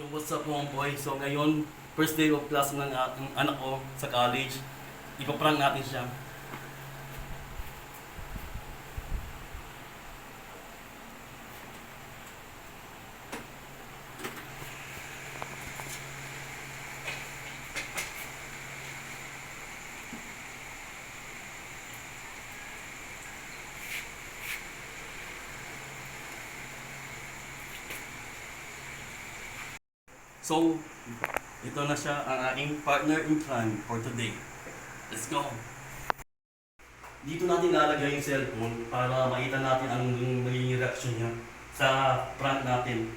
So what's up mga boy? So ngayon, first day of class ng ating anak ko sa college. Ipaprank natin siya. So, ito na siya ang aking partner in crime for today. Let's go! Dito natin lalagay yung cellphone para makita natin ang magiging reaction niya sa prank natin.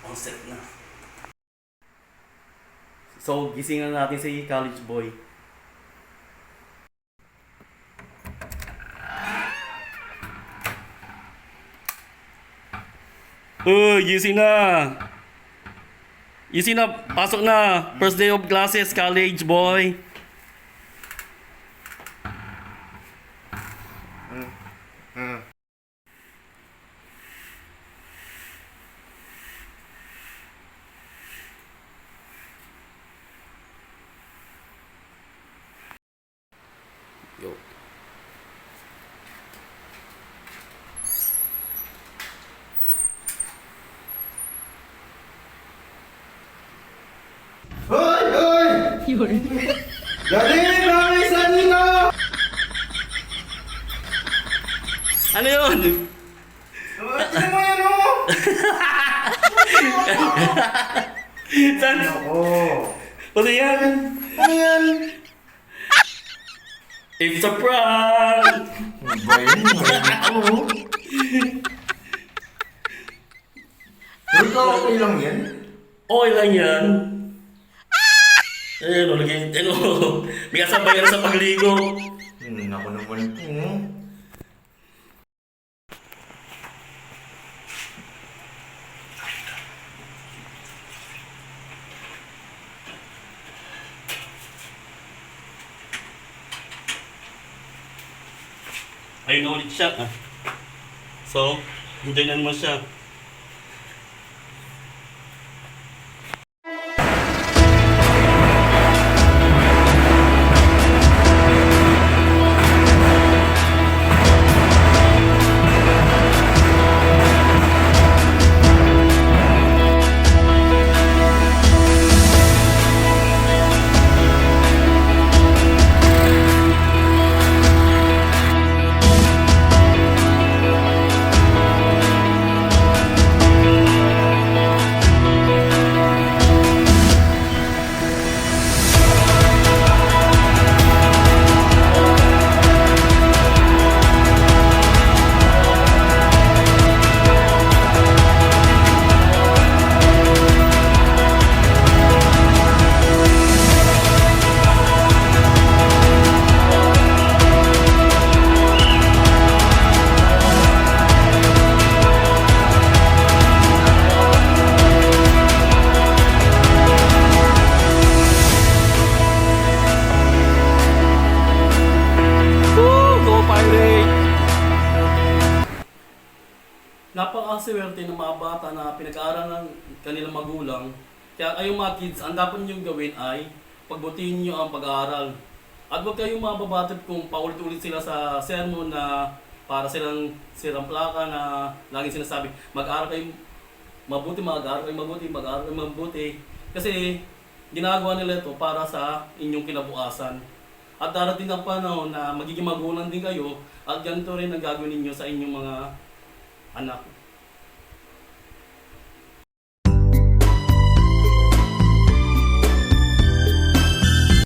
On set na. So, gisingan natin si college boy. Gising na! Gising na! Pasok na! First day of classes, college boy! Yo. Hoy! Hoy! Galing! Mami! Saan dito? Ano yun? Tingnan mo yan, oh! Saan? Ako! Ano yan? Ano yan? It's a prank! Bayan mo. Ako. Pero okay lang yan. Okay lang yan. Ayun, lagyan. May kasabayan sa pagligo. Ako naman ito. Ayun na ulit siya. So, enjoy na naman siya. Napakaswerte ng mga bata na pinag-aaral ng kanilang magulang. Kaya kayong mga kids, ang dapat niyong gawin ay pagbutihin niyo ang pag-aaral. At huwag kayong mababatid kung paulit-ulit sila sa sermon na para silang sirang plaka na laging sinasabi, mag-aaral kayo mabuti, mag-aaral kayo mabuti, mag-aaral kayo mabuti. Kasi ginagawa nila ito para sa inyong kinabukasan. At darating ang panahon na magiging magulang din kayo at ganito rin ang gagawin ninyo sa inyong mga anak.